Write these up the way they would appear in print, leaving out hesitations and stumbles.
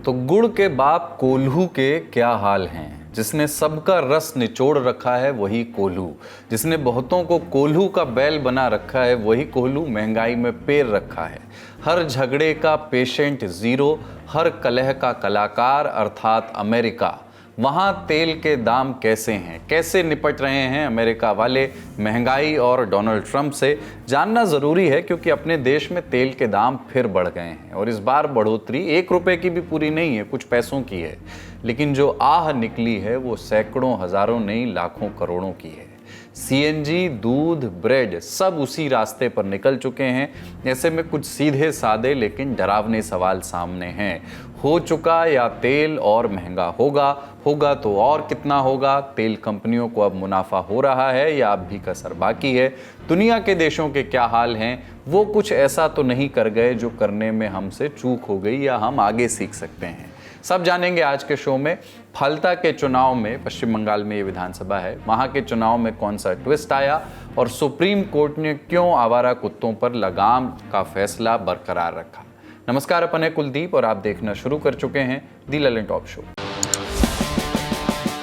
तो गुड़ के बाप कोल्हू के क्या हाल हैं। जिसने सबका रस निचोड़ रखा है वही कोल्हू, जिसने बहुतों को कोल्हू का बैल बना रखा है वही कोल्हू महंगाई में पैर रखा है। हर झगड़े का पेशेंट जीरो, हर कलह का कलाकार अर्थात अमेरिका। वहाँ तेल के दाम कैसे हैं, कैसे निपट रहे हैं अमेरिका वाले महंगाई और डोनाल्ड ट्रंप से, जानना ज़रूरी है क्योंकि अपने देश में तेल के दाम फिर बढ़ गए हैं। और इस बार बढ़ोतरी 1 रुपए की भी पूरी नहीं है, कुछ पैसों की है, लेकिन जो आह निकली है वो सैकड़ों हज़ारों नहीं लाखों करोड़ों की है। सीएनजी, दूध, ब्रेड सब उसी रास्ते पर निकल चुके हैं। ऐसे में कुछ सीधे सादे लेकिन डरावने सवाल सामने हैं। हो चुका या तेल और महंगा होगा? होगा तो और कितना होगा? तेल कंपनियों को अब मुनाफा हो रहा है या अब भी कसर बाकी है? दुनिया के देशों के क्या हाल हैं? वो कुछ ऐसा तो नहीं कर गए जो करने में हमसे चूक हो गई या हम आगे सीख सकते हैं? सब जानेंगे आज के शो में। फलता के चुनाव में, पश्चिम बंगाल में ये विधानसभा है, वहाँ के चुनाव में कौन सा ट्विस्ट आया और सुप्रीम कोर्ट ने क्यों आवारा कुत्तों पर लगाम का फैसला बरकरार रखा। नमस्कार, अपन है कुलदीप और आप देखना शुरू कर चुके हैं the Lallantop show.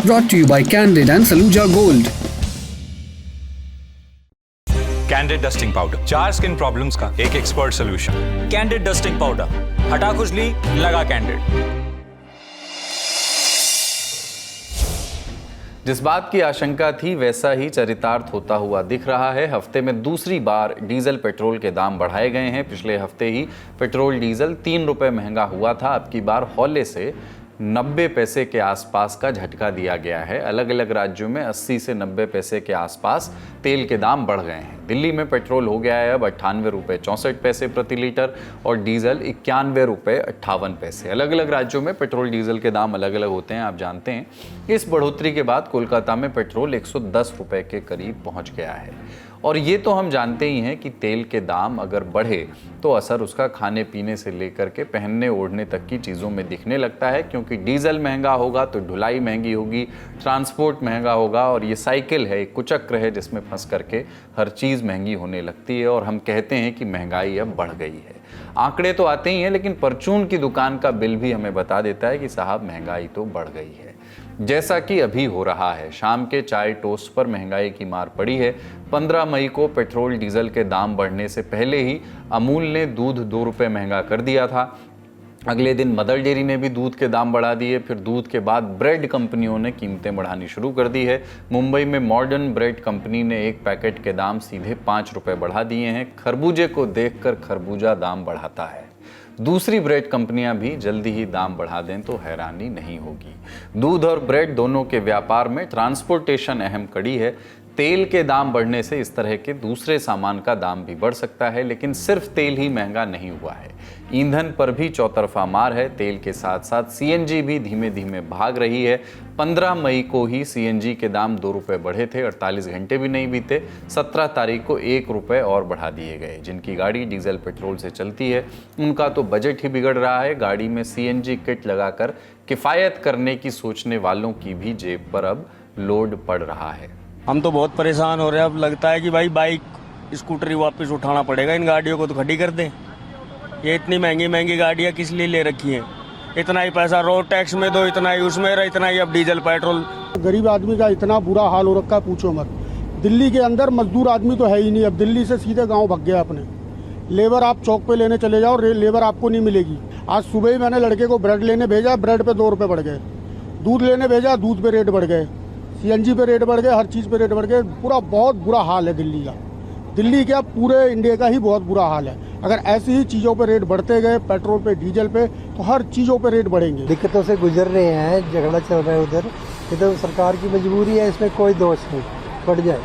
Brought to you by Candid and Saluja Gold. Candid dusting powder, 4 skin problems का एक expert solution. Candid dusting powder, हटा खुजली, लगा कैंडिड। जिस बात की आशंका थी वैसा ही चरितार्थ होता हुआ दिख रहा है। हफ्ते में दूसरी बार डीजल पेट्रोल के दाम बढ़ाए गए हैं। पिछले हफ्ते ही पेट्रोल डीजल 3 रुपए महंगा हुआ था। अब की बार हौले से 90 पैसे के आसपास का झटका दिया गया है। अलग अलग राज्यों में 80 से 90 पैसे के आसपास तेल के दाम बढ़ गए हैं। दिल्ली में पेट्रोल हो गया है अब 98 रुपये 64 पैसे प्रति लीटर और डीजल 91 रुपये 58 पैसे। अलग अलग राज्यों में पेट्रोल डीजल के दाम अलग अलग होते हैं, आप जानते हैं। इस बढ़ोतरी के बाद कोलकाता में पेट्रोल 110 रुपये के करीब पहुंच गया है। और ये तो हम जानते ही हैं कि तेल के दाम अगर बढ़े तो असर उसका खाने पीने से लेकर के पहनने ओढ़ने तक की चीज़ों में दिखने लगता है, क्योंकि डीजल महंगा होगा तो ढुलाई महंगी होगी, ट्रांसपोर्ट महंगा होगा और ये साइकिल है, एक कुचक्र है जिसमें फंस करके हर चीज़ महंगी होने लगती है और हम कहते हैं कि महंगाई अब बढ़ गई है। आंकड़े तो आते ही हैं लेकिन परचून की दुकान का बिल भी हमें बता देता है कि साहब महंगाई तो बढ़ गई है, जैसा कि अभी हो रहा है। शाम के चाय टोस्ट पर महंगाई की मार पड़ी है। 15 मई को पेट्रोल डीजल के दाम बढ़ने से पहले ही अमूल ने दूध 2 रुपये महंगा कर दिया था। अगले दिन मदर डेयरी ने भी दूध के दाम बढ़ा दिए। फिर दूध के बाद ब्रेड कंपनियों ने कीमतें बढ़ानी शुरू कर दी है। मुंबई में मॉडर्न ब्रेड कंपनी ने एक पैकेट के दाम सीधे 5 रुपये बढ़ा दिए हैं। खरबूजे को देखकर खरबूजा दाम बढ़ाता है। दूसरी ब्रेड कंपनियां भी जल्दी ही दाम बढ़ा दें तो हैरानी नहीं होगी। दूध और ब्रेड दोनों के व्यापार में ट्रांसपोर्टेशन अहम कड़ी है। तेल के दाम बढ़ने से इस तरह के दूसरे सामान का दाम भी बढ़ सकता है, लेकिन सिर्फ तेल ही महंगा नहीं हुआ है। ईंधन पर भी चौतरफा मार है। तेल के साथ साथ सीएनजी भी धीमे धीमे भाग रही है। 15 मई को ही सीएनजी के दाम 2 रुपये बढ़े थे, 48 घंटे भी नहीं बीते 17 तारीख को 1 रुपये और बढ़ा दिए गए। जिनकी गाड़ी डीजल पेट्रोल से चलती है उनका तो बजट ही बिगड़ रहा है। गाड़ी में सीएनजी किट लगाकर किफ़ायत करने की सोचने वालों की भी जेब पर अब लोड पड़ रहा है। हम तो बहुत परेशान हो रहे हैं। अब लगता है कि भाई बाइक स्कूटरी वापस उठाना पड़ेगा, इन गाड़ियों को तो खड़ी कर दें। ये इतनी महंगी महंगी गाड़ियाँ किस लिए ले रखी हैं? इतना ही पैसा रोड टैक्स में दो, इतना ही उसमें रहा, इतना ही अब डीजल पेट्रोल। गरीब आदमी का इतना बुरा हाल हो रखा है, पूछो मत। दिल्ली के अंदर मजदूर आदमी तो है ही नहीं। अब दिल्ली से सीधे गाँव भग गया अपने। लेबर आप चौक पे लेने चले जाओ, लेबर आपको नहीं मिलेगी। आज सुबह ही मैंने लड़के को ब्रेड लेने भेजा, ब्रेड पे 2 रुपये बढ़ गए। दूध लेने भेजा, दूध पे रेट बढ़ गए। सीएनजी पे रेट बढ़ गए, हर चीज़ पे रेट बढ़ गए। पूरा बहुत बुरा हाल है दिल्ली का। दिल्ली क्या, पूरे इंडिया का ही बहुत बुरा हाल है। अगर ऐसी ही चीज़ों पे रेट बढ़ते गए, पेट्रोल पे डीजल पे, तो हर चीज़ों पे रेट बढ़ेंगे। दिक्कतों से गुजर रहे हैं, झगड़ा चल रहा है उधर। ये तो सरकार की मजबूरी है, इसमें कोई दोष नहीं, बढ़ जाए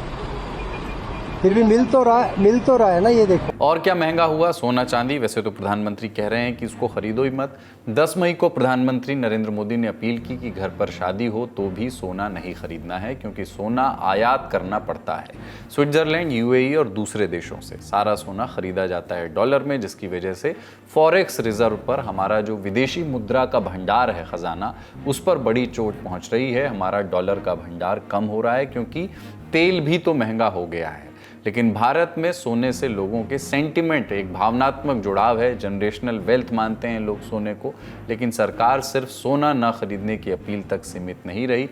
फिर भी मिल तो रहा है ना। ये देखो। और क्या महंगा हुआ? सोना चांदी। वैसे तो प्रधानमंत्री कह रहे हैं कि इसको खरीदो ही मत। 10 मई को प्रधानमंत्री नरेंद्र मोदी ने अपील की कि घर पर शादी हो तो भी सोना नहीं खरीदना है, क्योंकि सोना आयात करना पड़ता है स्विट्जरलैंड, यूएई और दूसरे देशों से। सारा सोना खरीदा जाता है डॉलर में, जिसकी वजह से फॉरेक्स रिजर्व पर हमारा जो विदेशी मुद्रा का भंडार है, खजाना, उस पर बड़ी चोट पहुंच रही है। हमारा डॉलर का भंडार कम हो रहा है क्योंकि तेल भी तो महंगा हो गया है। लेकिन भारत में सोने से लोगों के सेंटिमेंट, एक भावनात्मक जुड़ाव है, जनरेशनल वेल्थ मानते हैं लोग सोने को। लेकिन सरकार सिर्फ सोना न खरीदने की अपील तक सीमित नहीं रही,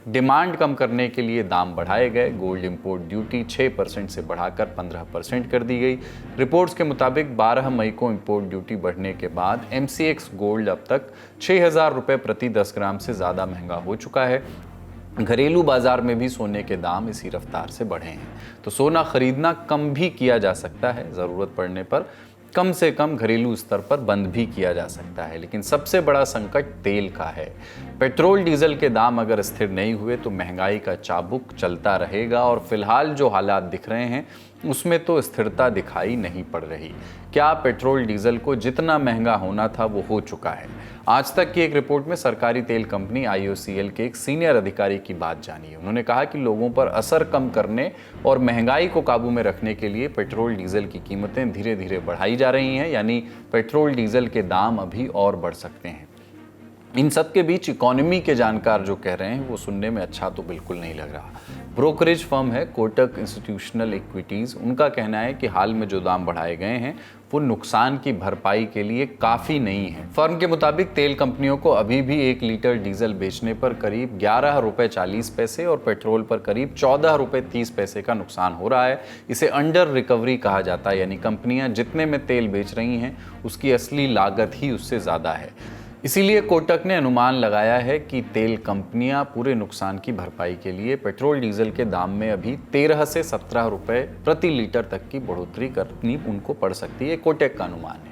डिमांड कम करने के लिए दाम बढ़ाए गए। गोल्ड इंपोर्ट ड्यूटी 6% से बढ़ाकर 15% कर दी गई। रिपोर्ट्स के मुताबिक 12 मई को इंपोर्ट ड्यूटी बढ़ने के बाद MCX गोल्ड अब तक 6,000 रुपये प्रति 10 ग्राम से ज़्यादा महंगा हो चुका है। घरेलू बाजार में भी सोने के दाम इसी रफ्तार से बढ़े हैं। तो सोना खरीदना कम भी किया जा सकता है, ज़रूरत पड़ने पर कम से कम घरेलू स्तर पर बंद भी किया जा सकता है। लेकिन सबसे बड़ा संकट तेल का है। पेट्रोल डीजल के दाम अगर स्थिर नहीं हुए तो महंगाई का चाबुक चलता रहेगा, और फिलहाल जो हालात दिख रहे हैं उसमें तो स्थिरता दिखाई नहीं पड़ रही। क्या पेट्रोल डीजल को जितना महंगा होना था वो हो चुका है? आज तक की एक रिपोर्ट में सरकारी तेल कंपनी IOCL के एक सीनियर अधिकारी की बात जानिए। उन्होंने कहा कि लोगों पर असर कम करने और महंगाई को काबू में रखने के लिए पेट्रोल डीजल की कीमतें धीरे धीरे बढ़ाई जा रही हैं, यानी पेट्रोल डीजल के दाम अभी और बढ़ सकते हैं। इन सब के बीच इकोनॉमी के जानकार जो कह रहे हैं वो सुनने में अच्छा तो बिल्कुल नहीं लग रहा। ब्रोकरेज फर्म है कोटक इंस्टीट्यूशनल इक्विटीज़, उनका कहना है कि हाल में जो दाम बढ़ाए गए हैं वो नुकसान की भरपाई के लिए काफ़ी नहीं है। फर्म के मुताबिक तेल कंपनियों को अभी भी 1 लीटर डीजल बेचने पर करीब 11 रुपये 40 पैसे और पेट्रोल पर करीब 14 रुपये 30 पैसे का नुकसान हो रहा है। इसे अंडर रिकवरी कहा जाता है, यानी कंपनियां जितने में तेल बेच रही हैं उसकी असली लागत ही उससे ज़्यादा है। इसीलिए कोटक ने अनुमान लगाया है कि तेल कंपनियां पूरे नुकसान की भरपाई के लिए पेट्रोल डीजल के दाम में अभी 13 से 17 रुपये प्रति लीटर तक की बढ़ोतरी करनी उनको पड़ सकती है। कोटक का अनुमान है।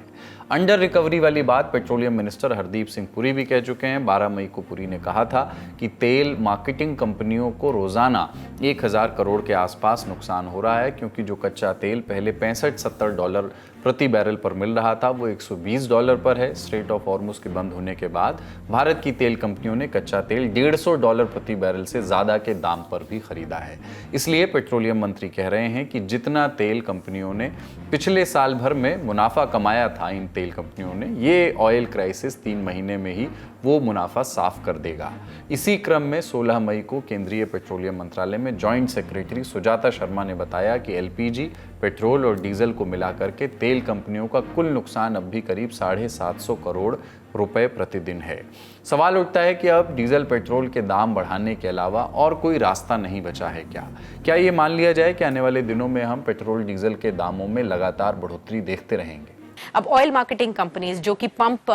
अंडर रिकवरी वाली बात पेट्रोलियम मिनिस्टर हरदीप सिंह पुरी भी कह चुके हैं। 12 मई को पुरी ने कहा था कि तेल मार्केटिंग कंपनियों को रोजाना 1000 करोड़ के आसपास नुकसान हो रहा है, क्योंकि जो कच्चा तेल पहले $65-70 प्रति बैरल पर मिल रहा था वो $120 पर है। स्ट्रेट ऑफ हॉर्मुज के बंद होने के बाद भारत की तेल कंपनियों ने कच्चा तेल $150 प्रति बैरल से ज़्यादा के दाम पर भी खरीदा है। इसलिए पेट्रोलियम मंत्री कह रहे हैं कि जितना तेल कंपनियों ने पिछले साल भर में मुनाफा कमाया था इन तेल कंपनियों ने, ये ऑयल क्राइसिस 3 महीने में ही वो मुनाफा साफ कर देगा। इसी क्रम में 16 मई को केंद्रीय पेट्रोलियम मंत्रालय में जॉइंट सेक्रेटरी सुजाता शर्मा ने बताया कि LPG, पेट्रोल और डीजल को मिलाकर के तेल कंपनियों का कुल नुकसान अब भी करीब 750 करोड़ रुपए प्रतिदिन है। सवाल उठता है कि अब डीजल पेट्रोल के दाम बढ़ाने के अलावा और कोई रास्ता नहीं बचा है क्या ये मान लिया जाए कि आने वाले दिनों में हम पेट्रोल डीजल के दामों में लगातार बढ़ोतरी देखते रहेंगे? अब ऑयल मार्केटिंग कंपनीज जो कि पंप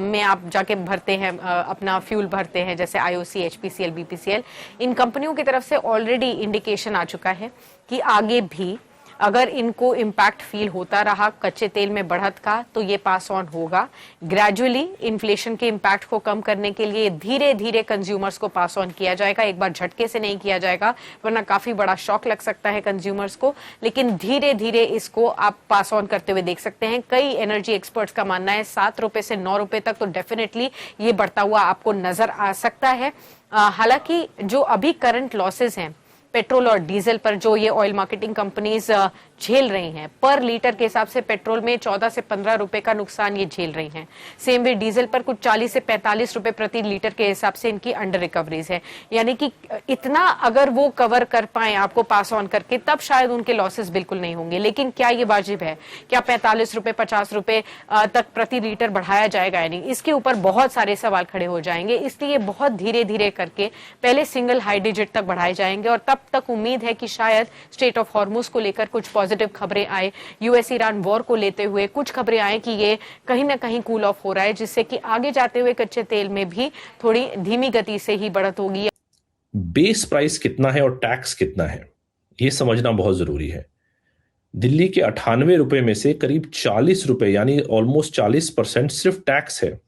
में आप जाके भरते हैं, अपना फ्यूल भरते हैं, जैसे IOC, HPCL, BPCL, इन कंपनियों की तरफ से ऑलरेडी इंडिकेशन आ चुका है कि आगे भी अगर इनको इम्पैक्ट फील होता रहा कच्चे तेल में बढ़त का तो ये पास ऑन होगा। ग्रेजुअली इन्फ्लेशन के इम्पैक्ट को कम करने के लिए धीरे धीरे कंज्यूमर्स को पास ऑन किया जाएगा। एक बार झटके से नहीं किया जाएगा, वरना काफी बड़ा शॉक लग सकता है कंज्यूमर्स को, लेकिन धीरे धीरे इसको आप पास ऑन करते हुए देख सकते हैं। कई एनर्जी एक्सपर्ट्स का मानना है 7 रुपए से 9 रुपए तक तो डेफिनेटली ये बढ़ता हुआ आपको नजर आ सकता है। हालांकि जो अभी करंट लॉसेज हैं पेट्रोल और डीजल पर, जो ये ऑयल मार्केटिंग कंपनीज झेल रही हैं, पर लीटर के हिसाब से पेट्रोल में 14 से 15 रुपए का नुकसान ये झेल रही हैं। सेम वे डीजल पर कुछ 40 से 45 रुपए प्रति लीटर के हिसाब से इनकी अंडर रिकवरीज है। यानी कि इतना अगर वो कवर कर पाए आपको पास ऑन करके, तब शायद उनके लॉसेस बिल्कुल नहीं होंगे। लेकिन क्या ये वाजिब है? क्या 45 रुपए 50 रुपए तक प्रति लीटर बढ़ाया जाएगा? यानी इसके ऊपर बहुत सारे सवाल खड़े हो जाएंगे। इसलिए बहुत धीरे धीरे करके पहले सिंगल हाई डिजिट तक बढ़ाए जाएंगे, और तब तक उम्मीद है कि शायद स्ट्रेट ऑफ हॉर्मुज को लेकर कुछ पॉजिटिव खबरें आए, US ईरान वॉर को लेते हुए कुछ खबरें आए कि ये कहीं ना कहीं कूल ऑफ हो रहा है, जिससे कि आगे जाते हुए कच्चे तेल में भी थोड़ी धीमी गति से ही बढ़त होगी। बेस प्राइस कितना है और टैक्स कितना है, ये समझना बहुत जरूरी है। दिल्ली के 98 रुपए में से करीब 40 रुपए यानी ऑलमोस्ट 40% सिर्फ टैक्स है।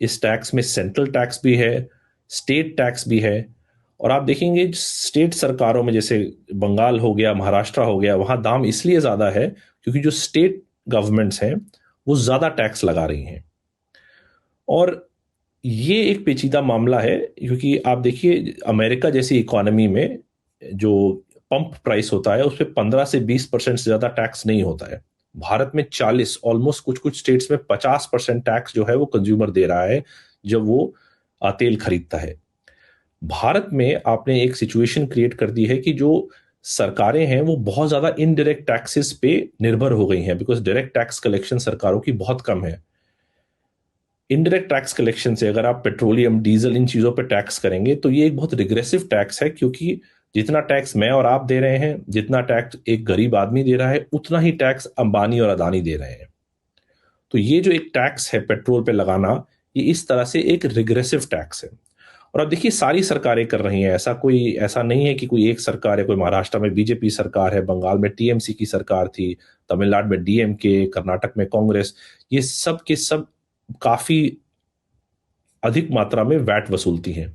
इस टैक्स में सेंट्रल टैक्स भी है, स्टेट टैक्स भी है, और आप देखेंगे स्टेट सरकारों में जैसे बंगाल हो गया, महाराष्ट्र हो गया, वहां दाम इसलिए ज्यादा है क्योंकि जो स्टेट गवर्नमेंट्स हैं वो ज्यादा टैक्स लगा रही हैं। और ये एक पेचीदा मामला है क्योंकि आप देखिए अमेरिका जैसी इकोनॉमी में जो पंप प्राइस होता है उस पर 15 से 20% से ज्यादा टैक्स नहीं होता है। भारत में 40, ऑलमोस्ट कुछ स्टेट्स में 50% टैक्स जो है वो कंज्यूमर दे रहा है जब वो तेल खरीदता है। भारत में आपने एक सिचुएशन क्रिएट कर दी है कि जो सरकारें हैं वो बहुत ज्यादा इनडायरेक्ट टैक्सेस पे निर्भर हो गई हैं, बिकॉज डायरेक्ट टैक्स कलेक्शन सरकारों की बहुत कम है। इनडायरेक्ट टैक्स कलेक्शन से अगर आप पेट्रोलियम, डीजल, इन चीजों पे टैक्स करेंगे तो ये एक बहुत रिग्रेसिव टैक्स है, क्योंकि जितना टैक्स मैं और आप दे रहे हैं, जितना टैक्स एक गरीब आदमी दे रहा है, उतना ही टैक्स अंबानी और अदानी दे रहे हैं। तो ये जो एक टैक्स है पेट्रोल पे लगाना, ये इस तरह से एक रिग्रेसिव टैक्स है। और अब देखिए सारी सरकारें कर रही हैं, ऐसा नहीं है कि कोई एक सरकार है, कोई महाराष्ट्र में बीजेपी सरकार है, बंगाल में टीएमसी की सरकार थी, तमिलनाडु में डीएमके, कर्नाटक में कांग्रेस, ये सब के सब काफी अधिक मात्रा में वैट वसूलती हैं।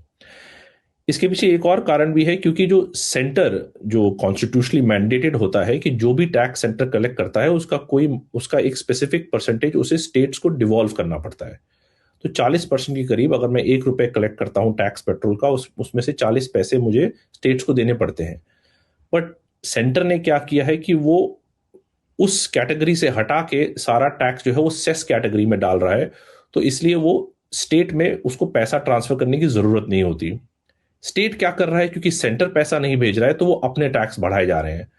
इसके पीछे एक और कारण भी है, क्योंकि जो सेंटर जो कॉन्स्टिट्यूशनली मैंडेटेड होता है कि जो भी टैक्स सेंटर कलेक्ट करता है उसका एक स्पेसिफिक परसेंटेज उसे स्टेट्स को डिवॉल्व करना पड़ता है। तो 40% के करीब अगर मैं ₹1 कलेक्ट करता हूं टैक्स पेट्रोल का, उसमें से 40 पैसे मुझे स्टेट्स को देने पड़ते हैं। बट सेंटर ने क्या किया है कि वो उस कैटेगरी से हटा के सारा टैक्स जो है वो सेस कैटेगरी में डाल रहा है। तो इसलिए वो स्टेट में उसको पैसा ट्रांसफर करने की जरूरत नहीं होती। स्टेट क्या कर रहा है, क्योंकि सेंटर पैसा नहीं भेज रहा है तो वो अपने टैक्स बढ़ाए जा रहे हैं।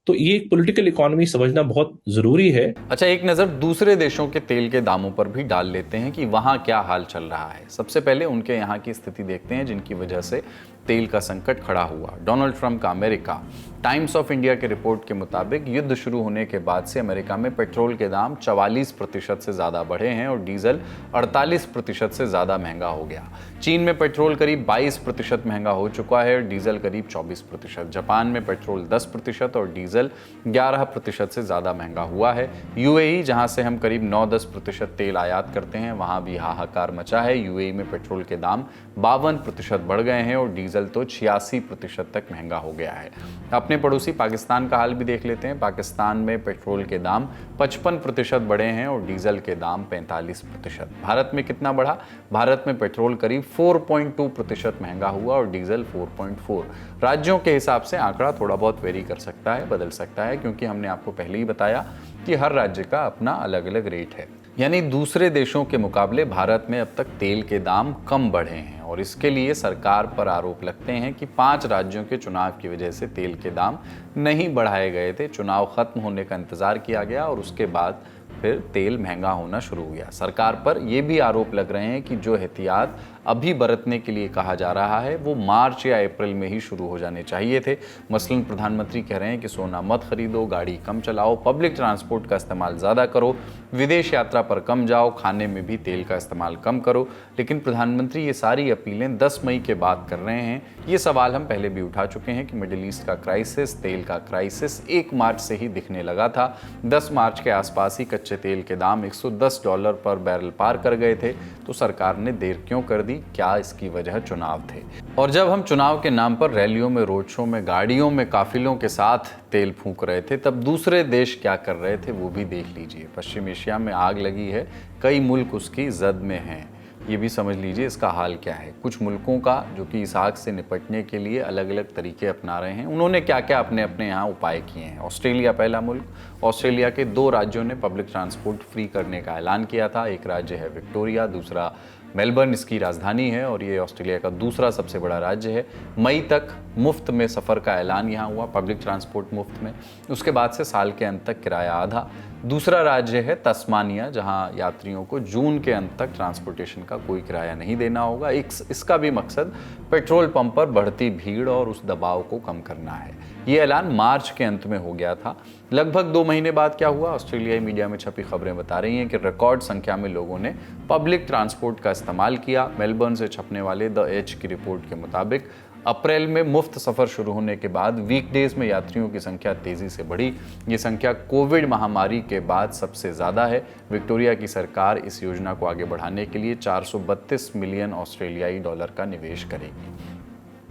तो ये एक पॉलिटिकल इकोनॉमी समझना बहुत जरूरी है। अच्छा, एक नजर दूसरे देशों के तेल के दामों पर भी डाल लेते हैं कि वहां क्या हाल चल रहा है। सबसे पहले उनके यहाँ की स्थिति देखते हैं जिनकी वजह से तेल का संकट खड़ा हुआ। डोनाल्ड ट्रंप का अमेरिका। टाइम्स ऑफ इंडिया के रिपोर्ट के मुताबिक युद्ध शुरू होने के बाद से अमेरिका में पेट्रोल के दाम 44% से ज़्यादा बढ़े हैं और डीजल 48% से ज़्यादा महंगा हो गया। चीन में पेट्रोल करीब 22% महंगा हो चुका है और डीजल करीब 24%। जापान में पेट्रोल 10% और डीजल 11% से ज़्यादा महंगा हुआ है। यूएई, जहां से हम करीब 9-10% तेल आयात करते हैं, वहां भी हाहाकार मचा है। यूएई में पेट्रोल के दाम 52% बढ़ गए हैं और डीजल तो 86% तक महंगा हो गया है। अपने पड़ोसी पाकिस्तान का हाल भी देख लेते हैं। पाकिस्तान में पेट्रोल के दाम 55% बढ़े हैं और डीजल के दाम 45%। भारत में कितना बढ़ा? भारत में पेट्रोल करीब 4.2% महंगा हुआ और डीजल 4.4। राज्यों के हिसाब से आंकड़ा थोड़ा बहुत वेरी कर सकता है, बदल सकता है, क्योंकि हमने आपको पहले ही बताया कि हर राज्य का अपना अलग अलग रेट है। यानी दूसरे देशों के मुकाबले भारत में अब तक तेल के दाम कम बढ़े हैं और इसके लिए सरकार पर आरोप लगते हैं कि 5 राज्यों के चुनाव की वजह से तेल के दाम नहीं बढ़ाए गए थे। चुनाव खत्म होने का इंतजार किया गया और उसके बाद फिर तेल महंगा होना शुरू हो गया। सरकार पर यह भी आरोप लग रहे हैं कि जो एहतियात अभी बरतने के लिए कहा जा रहा है वो मार्च या अप्रैल में ही शुरू हो जाने चाहिए थे। मसलन प्रधानमंत्री कह रहे हैं कि सोना मत खरीदो, गाड़ी कम चलाओ, पब्लिक ट्रांसपोर्ट का इस्तेमाल ज़्यादा करो, विदेश यात्रा पर कम जाओ, खाने में भी तेल का इस्तेमाल कम करो। लेकिन प्रधानमंत्री ये सारी अपीलें 10 मई के बाद कर रहे हैं। ये सवाल हम पहले भी उठा चुके हैं कि मिडिल ईस्ट का क्राइसिस, तेल का क्राइसिस 1 मार्च से ही दिखने लगा था। 10 मार्च के आसपास ही कच्चे तेल के दाम $110 पर बैरल पार कर गए थे। तो सरकार ने देर क्यों कर दी? क्या इसकी वजह चुनाव थे? और जब हम चुनाव के नाम पर रैलियों में, रोड शो में, गाड़ियों में काफिलों के साथ तेल फूंक रहे थे, तब दूसरे देश क्या कर रहे थे वो भी देख लीजिए। पश्चिम एशिया में आग लगी है, कई मुल्क उसकी जद में हैं। ये भी समझ लीजिए इसका हाल क्या है। कुछ मुल्कों का जो कि इस आग से निपटने के लिए अलग अलग तरीके अपना रहे हैं, उन्होंने क्या क्या अपने अपने यहाँ उपाय किए हैं। ऑस्ट्रेलिया पहला मुल्क। ऑस्ट्रेलिया के 2 राज्यों ने पब्लिक ट्रांसपोर्ट फ्री करने का ऐलान किया था। एक राज्य है विक्टोरिया, दूसरा मेलबर्न इसकी राजधानी है और ये ऑस्ट्रेलिया का दूसरा सबसे बड़ा राज्य है। मई तक मुफ्त में सफ़र का ऐलान यहाँ हुआ, पब्लिक ट्रांसपोर्ट मुफ्त में। उसके बाद से साल के अंत तक किराया आधा। दूसरा राज्य है तस्मानिया, जहाँ यात्रियों को जून के अंत तक ट्रांसपोर्टेशन का कोई किराया नहीं देना होगा। इसका भी मकसद पेट्रोल पंप पर बढ़ती भीड़ और उस दबाव को कम करना है। ये ऐलान मार्च के अंत में हो गया था। लगभग 2 महीने बाद क्या हुआ? ऑस्ट्रेलियाई मीडिया में छपी खबरें बता रही हैं कि रिकॉर्ड संख्या में लोगों ने पब्लिक ट्रांसपोर्ट का इस्तेमाल किया। मेलबर्न से छपने वाले द एज की रिपोर्ट के मुताबिक अप्रैल में मुफ्त सफ़र शुरू होने के बाद वीकडेज में यात्रियों की संख्या तेज़ी से बढ़ी। ये संख्या कोविड महामारी के बाद सबसे ज़्यादा है। विक्टोरिया की सरकार इस योजना को आगे बढ़ाने के लिए $432 मिलियन ऑस्ट्रेलियाई डॉलर का निवेश करेगी।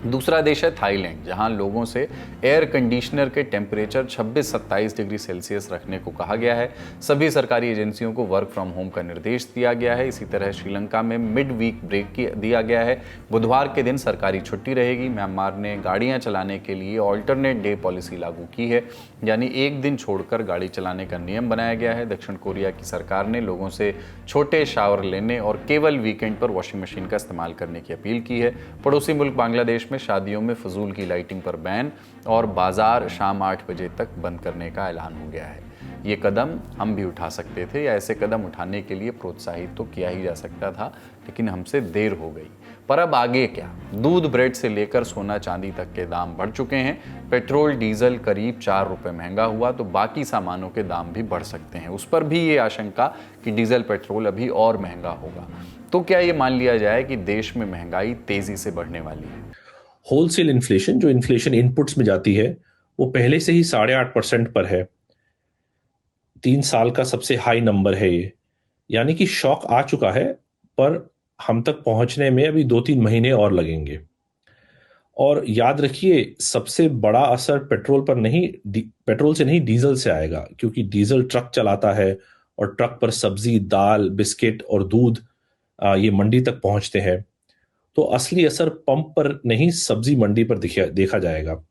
दूसरा देश है थाईलैंड, जहां लोगों से एयर कंडीशनर के टेम्परेचर 26-27 डिग्री सेल्सियस रखने को कहा गया है। सभी सरकारी एजेंसियों को वर्क फ्रॉम होम का निर्देश दिया गया है। इसी तरह श्रीलंका में मिड वीक ब्रेक दिया गया है। बुधवार के दिन सरकारी छुट्टी रहेगी। म्यांमार ने गाड़ियां चलाने के लिए ऑल्टरनेट डे पॉलिसी लागू की है, यानी एक दिन छोड़कर गाड़ी चलाने का नियम बनाया गया है। दक्षिण कोरिया की सरकार ने लोगों से छोटे शावर लेने और केवल वीकेंड पर वॉशिंग मशीन का इस्तेमाल करने की अपील की है। पड़ोसी मुल्क बांग्लादेश में में शादियों में फजूल की लाइटिंग पर बैन और बाजार शाम 8 बजे तक बंद करने का ऐलान हो गया है। ये कदम हम भी उठा सकते थे या ऐसे कदम उठाने के लिए प्रोत्साहित तो किया ही जा सकता था, लेकिन हमसे देर हो गई। पर अब आगे क्या? दूध ब्रेड से लेकर सोना चांदी तक के दाम बढ़ चुके हैं। पेट्रोल डीजल करीब 4 रुपए महंगा हुआ तो बाकी सामानों के दाम भी बढ़ सकते हैं। उस पर भी ये आशंका कि डीजल पेट्रोल अभी और महंगा होगा। तो क्या ये मान लिया जाए कि देश में महंगाई तेजी से बढ़ने वाली है? होलसेल इन्फ्लेशन, जो इन्फ्लेशन इनपुट्स में जाती है, वो पहले से ही 8.5% पर है। 3 साल का सबसे हाई नंबर है ये, यानी कि शॉक आ चुका है, पर हम तक पहुंचने में अभी 2-3 महीने और लगेंगे। और याद रखिए, सबसे बड़ा असर पेट्रोल से नहीं डीजल से आएगा, क्योंकि डीजल ट्रक चलाता है और ट्रक पर सब्जी, दाल, बिस्किट और दूध ये मंडी तक पहुंचते हैं। तो असली असर पंप पर नहीं, सब्जी मंडी पर देखा जाएगा।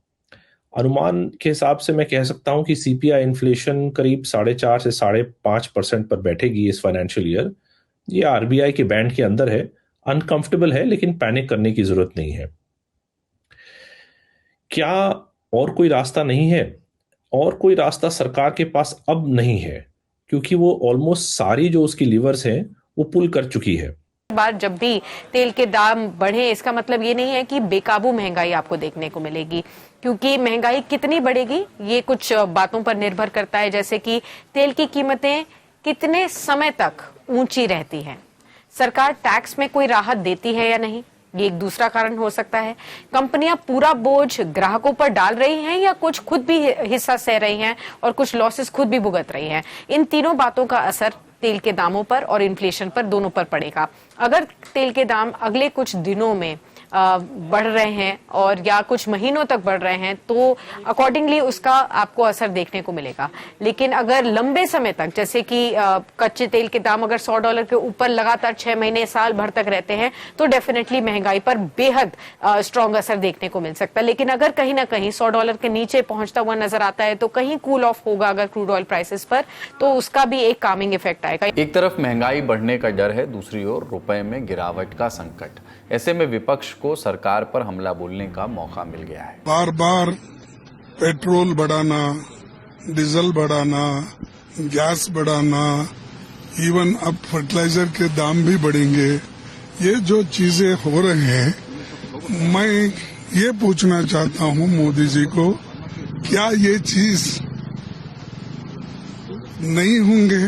अनुमान के हिसाब से मैं कह सकता हूं कि सीपीआई इन्फ्लेशन करीब 4.5 से 5.5% पर बैठेगी इस फाइनेंशियल ईयर। ये आरबीआई के बैंड के अंदर है, अनकंफर्टेबल है, लेकिन पैनिक करने की जरूरत नहीं है। क्या और कोई रास्ता नहीं है? और कोई रास्ता सरकार के पास अब नहीं है, क्योंकि वो ऑलमोस्ट सारी जो उसकी लीवर्स हैं वो पुल कर चुकी है। बार जब भी तेल के दाम बढ़े, इसका मतलब ये नहीं है कि बेकाबू महंगाई आपको देखने को मिलेगी, क्योंकि महंगाई कितनी बढ़ेगी ये कुछ बातों पर निर्भर करता है, जैसे कि तेल की कीमतें कितने समय तक ऊंची रहती हैं, सरकार टैक्स में कोई राहत देती है या नहीं, ये एक दूसरा कारण हो सकता है। कंपनियां पूरा बोझ ग्राहकों पर डाल रही हैं या कुछ खुद भी हिस्सा सह रही हैं और कुछ लॉसेस खुद भी भुगत रही हैं। इन तीनों बातों का असर तेल के दामों पर और इन्फ्लेशन पर दोनों पर पड़ेगा। अगर तेल के दाम अगले कुछ दिनों में बढ़ रहे हैं और या कुछ महीनों तक बढ़ रहे हैं तो अकॉर्डिंगली उसका आपको असर देखने को मिलेगा। लेकिन अगर लंबे समय तक, जैसे कि कच्चे तेल के दाम अगर $100 के ऊपर लगातार 6 महीने साल भर तक रहते हैं तो डेफिनेटली महंगाई पर बेहद स्ट्रॉन्ग असर देखने को मिल सकता है। लेकिन अगर कहीं ना कहीं $100 के नीचे पहुंचता हुआ नजर आता है तो कहीं कूल ऑफ होगा अगर क्रूड ऑयल प्राइसेस पर, तो उसका भी एक कामिंग इफेक्ट आएगा। एक तरफ महंगाई बढ़ने का डर है, दूसरी ओर रुपए में गिरावट का संकट। ऐसे में विपक्ष को सरकार पर हमला बोलने का मौका मिल गया है। बार बार पेट्रोल बढ़ाना, डीजल बढ़ाना, गैस बढ़ाना, इवन अब फर्टिलाइजर के दाम भी बढ़ेंगे, ये जो चीजें हो रहे हैं, मैं ये पूछना चाहता हूँ मोदी जी को, क्या ये चीज नहीं होंगे?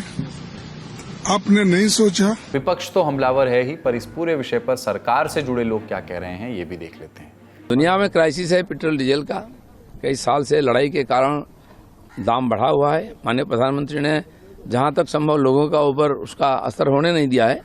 आपने नहीं सोचा? विपक्ष तो हमलावर है ही, पर इस पूरे विषय पर सरकार से जुड़े लोग क्या कह रहे हैं ये भी देख लेते हैं। दुनिया में क्राइसिस है पेट्रोल डीजल का, कई साल से लड़ाई के कारण दाम बढ़ा हुआ है। माननीय प्रधानमंत्री ने जहां तक संभव लोगों का ऊपर उसका असर होने नहीं दिया है,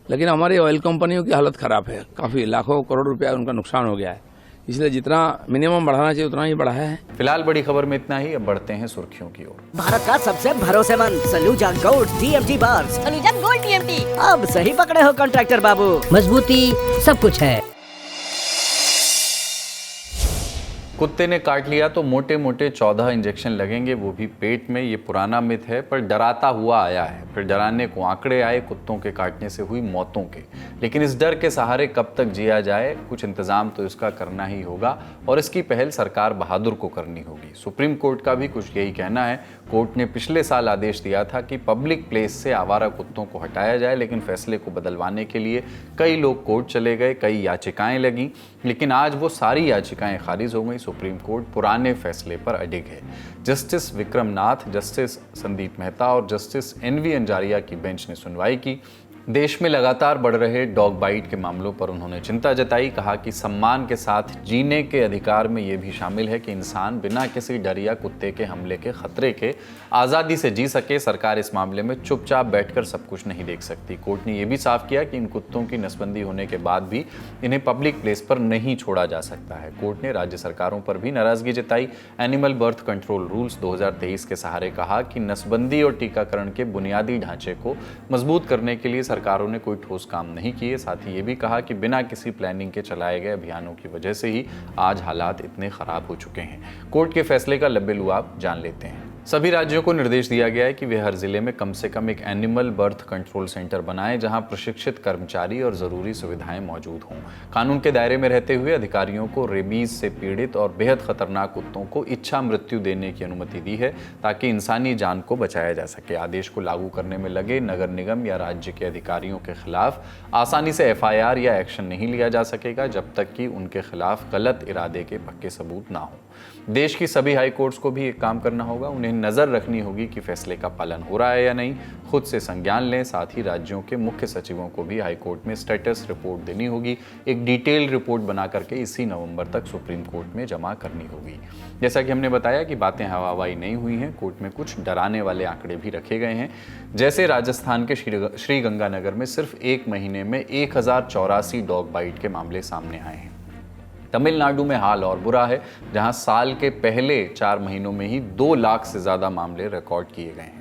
लेकिन हमारी ऑयल कंपनियों की हालत खराब है, काफी लाखों करोड़ रुपया उनका नुकसान हो गया है, इसलिए जितना मिनिमम बढ़ाना चाहिए उतना ही बढ़ा है। फिलहाल बड़ी खबर में इतना ही, अब बढ़ते हैं सुर्खियों की ओर। भारत का सबसे भरोसेमंद सलूजा गोल्ड TMT बार। सलूजा गोल्ड TMT, अब सही पकड़े हो कॉन्ट्रैक्टर बाबू, मजबूती सब कुछ है। कुत्ते ने काट लिया तो मोटे मोटे 14 इंजेक्शन लगेंगे, वो भी पेट में। ये पुराना मिथ है, पर डराता हुआ आया है। फिर डराने को आंकड़े आए कुत्तों के काटने से हुई मौतों के। लेकिन इस डर के सहारे कब तक जिया जाए? कुछ इंतजाम तो इसका करना ही होगा और इसकी पहल सरकार बहादुर को करनी होगी। सुप्रीम कोर्ट का भी कुछ यही कहना है। कोर्ट ने पिछले साल आदेश दिया था कि पब्लिक प्लेस से आवारा कुत्तों को हटाया जाए, लेकिन फैसले को बदलवाने के लिए कई लोग कोर्ट चले गए, कई याचिकाएं लगीं, लेकिन आज वो सारी याचिकाएं खारिज हो गई। सुप्रीम कोर्ट पुराने फैसले पर अडिग है। जस्टिस विक्रम नाथ, जस्टिस संदीप मेहता और जस्टिस NV अंजारिया की बेंच ने सुनवाई की। देश में लगातार बढ़ रहे डॉग बाइट के मामलों पर उन्होंने चिंता जताई। कहा कि सम्मान के साथ जीने के अधिकार में ये भी शामिल है कि इंसान बिना किसी डर या कुत्ते के हमले के खतरे के आज़ादी से जी सके। सरकार इस मामले में चुपचाप बैठकर सब कुछ नहीं देख सकती। कोर्ट ने यह भी साफ किया कि इन कुत्तों की नसबंदी होने के बाद भी इन्हें पब्लिक प्लेस पर नहीं छोड़ा जा सकता है। कोर्ट ने राज्य सरकारों पर भी नाराजगी जताई। एनिमल बर्थ कंट्रोल रूल्स 2023 के सहारे कहा कि नसबंदी और टीकाकरण के बुनियादी ढांचे को मजबूत करने के लिए सरकारों ने कोई ठोस काम नहीं किए। साथ ही ये भी कहा कि बिना किसी प्लानिंग के चलाए गए अभियानों की वजह से ही आज हालात इतने खराब हो चुके हैं। कोर्ट के फैसले का लब्बे लुआब जान लेते हैं। सभी राज्यों को निर्देश दिया गया है कि वे हर जिले में कम से कम एक एनिमल बर्थ कंट्रोल सेंटर बनाएं जहां प्रशिक्षित कर्मचारी और जरूरी सुविधाएं मौजूद हों। कानून के दायरे में रहते हुए अधिकारियों को रेबीज से पीड़ित और बेहद खतरनाक कुत्तों को इच्छा मृत्यु देने की अनुमति दी है ताकि इंसानी जान को बचाया जा सके। आदेश को लागू करने में लगे नगर निगम या राज्य के अधिकारियों के खिलाफ आसानी से FIR या एक्शन नहीं लिया जा सकेगा जब तक कि उनके खिलाफ गलत इरादे के पक्के सबूत ना हो। देश की सभी हाई कोर्ट्स को भी एक काम करना होगा, उन्हें नजर रखनी होगी कि फैसले का पालन हो रहा है या नहीं, खुद से संज्ञान लें। साथ ही राज्यों के मुख्य सचिवों को भी हाई कोर्ट में स्टेटस रिपोर्ट देनी होगी, एक डिटेल रिपोर्ट बना करके इसी नवंबर तक सुप्रीम कोर्ट में जमा करनी होगी। जैसा कि हमने बताया कि बातें हवाबाई नहीं हुई हैं, कोर्ट में कुछ डराने वाले आंकड़े भी रखे गए हैं। जैसे राजस्थान के श्रीगंगानगर में सिर्फ एक महीने में 1084 डॉग बाइट के मामले सामने आए हैं। तमिलनाडु में हाल और बुरा है, जहां साल के पहले 4 महीनों में ही 2 लाख से ज्यादा मामले रिकॉर्ड किए गए हैं।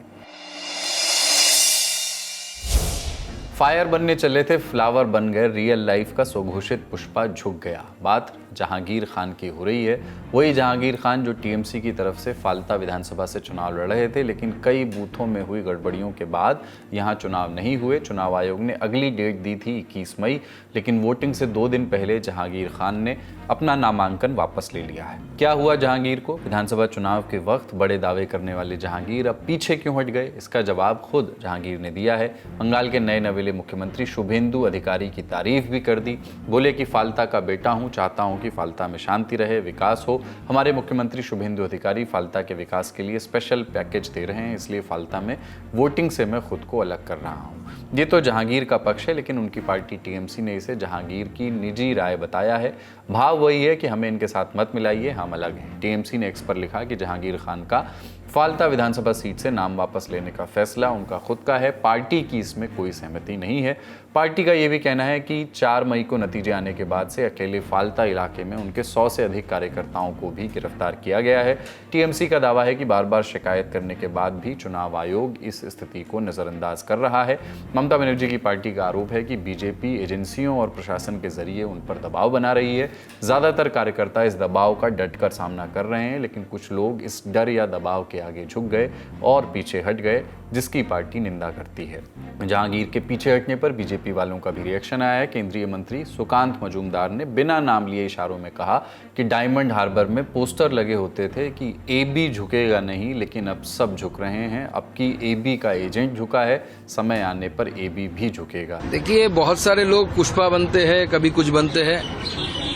फायर बनने चले थे, फ्लावर बन गए, रियल लाइफ का स्वघोषित पुष्पा झुक गया। बात जहांगीर खान की हो रही है, वही जहांगीर खान जो TMC की तरफ से फाल्ता विधानसभा से चुनाव लड़ रहे थे, लेकिन कई बूथों में हुई गड़बड़ियों के बाद यहां चुनाव नहीं हुए। चुनाव आयोग ने अगली डेट दी थी 21 मई, लेकिन वोटिंग से 2 दिन पहले जहांगीर खान ने अपना नामांकन वापस ले लिया है। क्या हुआ जहांगीर को? विधानसभा चुनाव के वक्त बड़े दावे करने वाले जहांगीर अब पीछे क्यों हट गए? इसका जवाब खुद जहांगीर ने दिया है। बंगाल के नए नवेले मुख्यमंत्री शुभेंदु अधिकारी की तारीफ भी कर दी। बोले कि फाल्ता का बेटा हूं, चाहता हूं कि फाल्ता में शांति रहे, विकास हो। हमारे मुख्यमंत्री शुभेंदु अधिकारी फाल्ता के विकास के लिए स्पेशल पैकेज दे रहे हैं, इसलिए फाल्ता में वोटिंग से मैं खुद को अलग कर रहा हूं। ये तो जहांगीर का पक्ष है, लेकिन उनकी पार्टी TMC ने इसे जहांगीर की निजी राय बताया है। भाव वही है कि हमें इनके साथ मत मिलाइए, हम अलग हैं। TMC ने एक्स पर लिखा कि जहांगीर खान का फाल्ता विधानसभा सीट से नाम वापस लेने का फैसला उनका खुद का है, पार्टी की इसमें कोई सहमति नहीं है। पार्टी का ये भी कहना है कि 4 मई को नतीजे आने के बाद से अकेले फाल्ता इलाके में उनके 100 से अधिक कार्यकर्ताओं को भी गिरफ्तार किया गया है। TMC का दावा है कि बार बार शिकायत करने के बाद भी चुनाव आयोग इस स्थिति को नजरअंदाज कर रहा है। ममता बनर्जी की पार्टी का आरोप है कि बीजेपी एजेंसियों और प्रशासन के जरिए उन पर दबाव बना रही है। ज्यादातर कार्यकर्ता इस दबाव का डटकर सामना कर रहे हैं, लेकिन कुछ लोग इस डर या दबाव के आगे झुक गए और पीछे हट गए, जिसकी पार्टी निंदा करती है। जहांगीर के पीछे हटने पर बीजेपी वालों का भी रिएक्शन आया है। केंद्रीय मंत्री सुकांत मजूमदार ने बिना नाम लिए इशारों में कहा कि डायमंड हार्बर में पोस्टर लगे होते थे कि AB झुकेगा नहीं, लेकिन अब सब झुक रहे हैं। अब की AB का एजेंट झुका है, समय आने पर AB भी झुकेगा। देखिए, बहुत सारे लोग पुष्पा बनते हैं, कभी कुछ बनते हैं,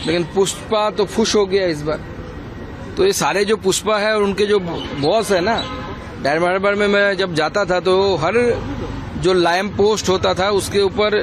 लेकिन पुष्पा तो खुश हो गया इस बार। तो ये सारे जो पुष्पा है और उनके जो बॉस है ना, डायमंड हार्बर में मैं जब जाता था तो हर जो लैंप पोस्ट होता था उसके ऊपर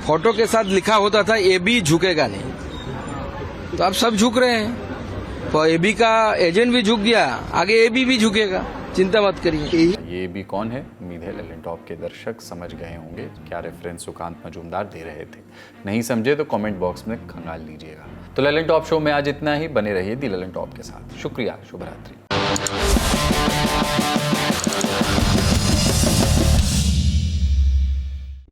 फोटो के साथ लिखा होता था AB झुकेगा नहीं। तो अब सब झुक रहे हैं, तो AB का एजेंट भी झुक गया, आगे AB भी झुकेगा, चिंता मत करिए। ये भी कौन है? उम्मीद है ललन टॉप के दर्शक समझ गए होंगे क्या रेफरेंस सुकांत मजूमदार दे रहे थे। नहीं समझे तो कमेंट बॉक्स में खंगाल लीजिएगा। तो ललन टॉप शो में आज इतना ही। बने रहिए दी ललन टॉप के साथ। शुक्रिया, शुभ रात्रि।